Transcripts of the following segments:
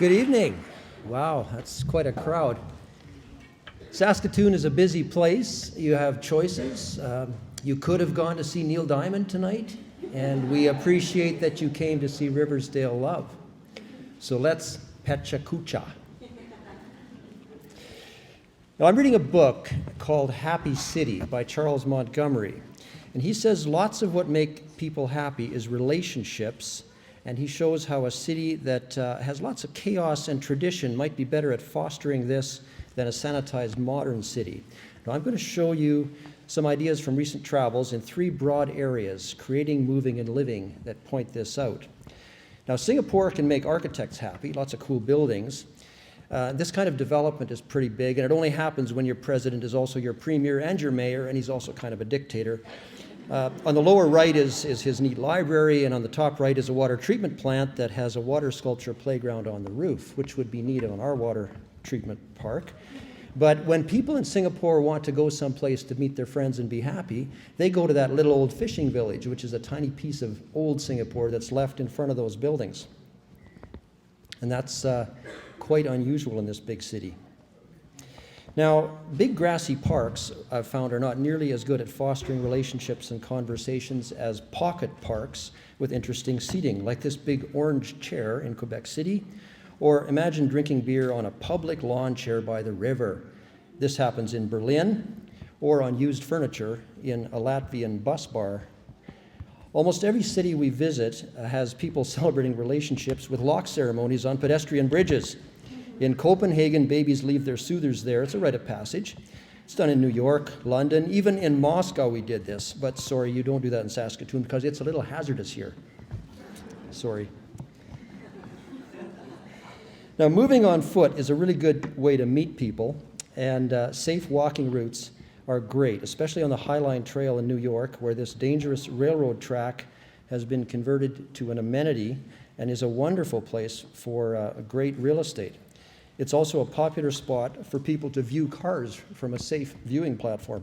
Good evening. Wow, that's quite a crowd. Saskatoon is a busy place. You have choices. You could have gone to see Neil Diamond tonight, and we appreciate that you came to see Riversdale Love. So let's pecha kucha. Now, I'm reading a book called Happy City by Charles Montgomery, and he says lots of what make people happy is relationships, and he shows how a city that has lots of chaos and tradition might be better at fostering this than a sanitized modern city. Now, I'm going to show you some ideas from recent travels in 3 broad areas, creating, moving, and living, that point this out. Now, Singapore can make architects happy, lots of cool buildings. This kind of development is pretty big, and it only happens when your president is also your premier and your mayor, and he's also kind of a dictator. On the lower right is his neat library, and on the top right is a water treatment plant that has a water sculpture playground on the roof, which would be neat on our water treatment park. But when people in Singapore want to go someplace to meet their friends and be happy, they go to that little old fishing village, which is a tiny piece of old Singapore that's left in front of those buildings. And that's quite unusual in this big city. Now, big grassy parks, I've found, are not nearly as good at fostering relationships and conversations as pocket parks with interesting seating, like this big orange chair in Quebec City, or imagine drinking beer on a public lawn chair by the river. This happens in Berlin, or on used furniture in a Latvian bus bar. Almost every city we visit has people celebrating relationships with lock ceremonies on pedestrian bridges. In Copenhagen, babies leave their soothers there. It's a rite of passage. It's done in New York, London, even in Moscow we did this. But sorry, you don't do that in Saskatoon because it's a little hazardous here. Sorry. Now, moving on foot is a really good way to meet people, and safe walking routes are great, especially on the Highline Trail in New York, where this dangerous railroad track has been converted to an amenity and is a wonderful place for great real estate. It's also a popular spot for people to view cars from a safe viewing platform.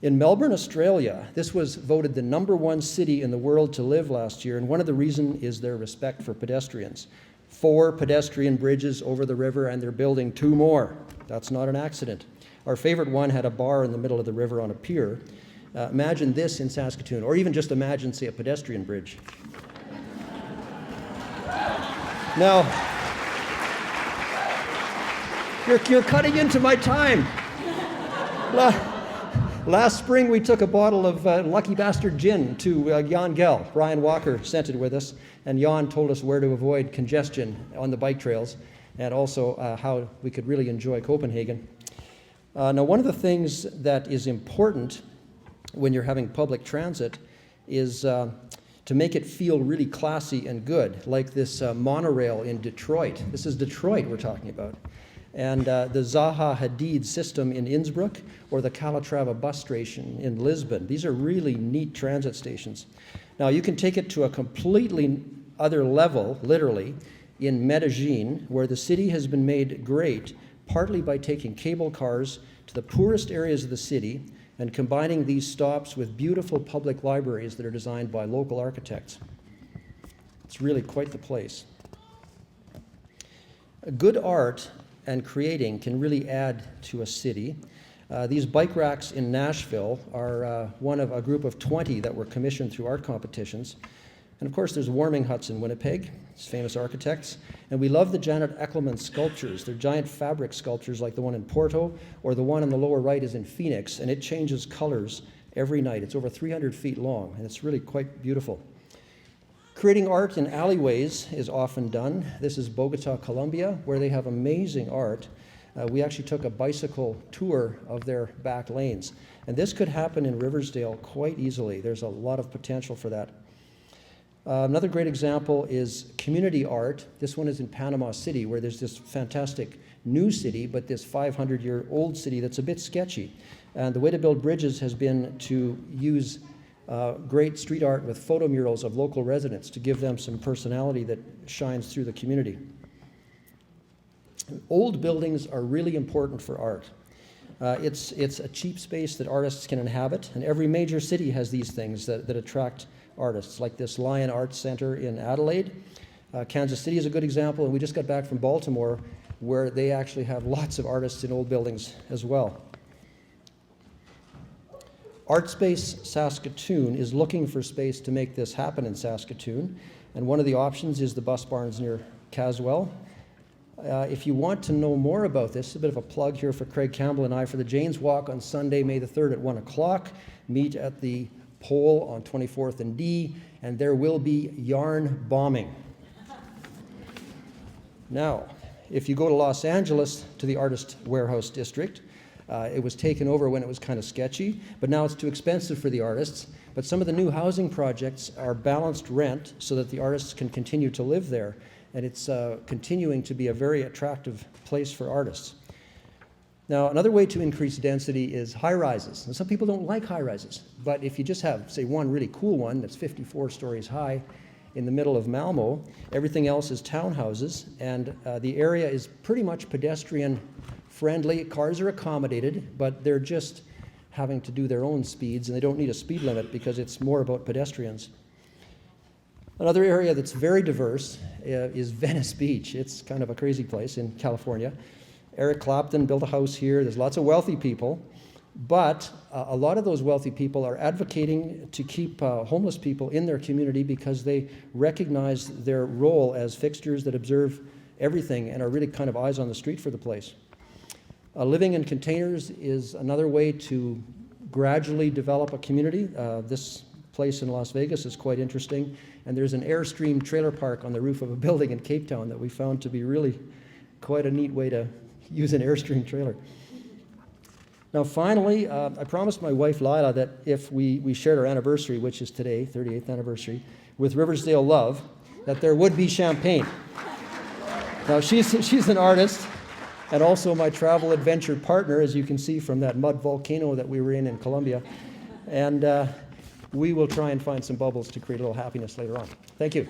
In Melbourne, Australia, this was voted the #1 city in the world to live last year, and one of the reasons is their respect for pedestrians. 4 pedestrian bridges over the river, and they're building 2 more. That's not an accident. Our favorite one had a bar in the middle of the river on a pier. Imagine this in Saskatoon, or even just imagine, say, a pedestrian bridge. Now, you're cutting into my time. Last spring, we took a bottle of Lucky Bastard gin to Jan Gell. Brian Walker sent it with us, and Jan told us where to avoid congestion on the bike trails, and also how we could really enjoy Copenhagen. Now, one of the things that is important when you're having public transit is to make it feel really classy and good, like this monorail in Detroit. This is Detroit we're talking about. And the Zaha Hadid system in Innsbruck, or the Calatrava bus station in Lisbon. These are really neat transit stations. Now, you can take it to a completely other level, literally, in Medellin, where the city has been made great, partly by taking cable cars to the poorest areas of the city and combining these stops with beautiful public libraries that are designed by local architects. It's really quite the place. Good art and creating can really add to a city. These bike racks in Nashville are one of a group of 20 that were commissioned through art competitions. And of course, there's warming huts in Winnipeg, it's famous architects. And we love the Janet Eckelman sculptures. They're giant fabric sculptures like the one in Porto, or the one on the lower right is in Phoenix, and it changes colors every night. It's over 300 feet long, and it's really quite beautiful. Creating art in alleyways is often done. This is Bogota, Colombia, where they have amazing art. We actually took a bicycle tour of their back lanes. And this could happen in Riversdale quite easily. There's a lot of potential for that. Another great example is community art. This one is in Panama City, where there's this fantastic new city, but this 500-year-old city that's a bit sketchy. And the way to build bridges has been to use great street art with photo murals of local residents to give them some personality that shines through the community. Old buildings are really important for art. It's a cheap space that artists can inhabit, and every major city has these things that attract artists, like this Lion Arts Center in Adelaide. Kansas City is a good example, and we just got back from Baltimore, where they actually have lots of artists in old buildings as well. ArtSpace Saskatoon is looking for space to make this happen in Saskatoon, and one of the options is the bus barns near Caswell. If you want to know more about this, a bit of a plug here for Craig Campbell and I for the Janes Walk on Sunday, May the 3rd at 1 o'clock. Meet at the pole on 24th and D, and there will be yarn bombing. Now, if you go to Los Angeles to the Artist Warehouse District, it was taken over when it was kind of sketchy, but now it's too expensive for the artists. But some of the new housing projects are balanced rent so that the artists can continue to live there. And it's continuing to be a very attractive place for artists. Now, another way to increase density is high rises. And some people don't like high rises, but if you just have, say, one really cool one that's 54 stories high in the middle of Malmo, everything else is townhouses, and the area is pretty much pedestrian friendly. Cars are accommodated, but they're just having to do their own speeds, and they don't need a speed limit because it's more about pedestrians. Another area that's very diverse is Venice Beach. It's kind of a crazy place in California. Eric Clapton built a house here. There's lots of wealthy people, but a lot of those wealthy people are advocating to keep homeless people in their community because they recognize their role as fixtures that observe everything and are really kind of eyes on the street for the place. Living in containers is another way to gradually develop a community. This place in Las Vegas is quite interesting, and there's an Airstream trailer park on the roof of a building in Cape Town that we found to be really quite a neat way to use an Airstream trailer. Now finally, I promised my wife Lila that if we shared our anniversary, which is today, 38th anniversary, with Riversdale Love, that there would be champagne. Now she's an artist, and also my travel adventure partner, as you can see from that mud volcano that we were in Colombia. And we will try and find some bubbles to create a little happiness later on. Thank you.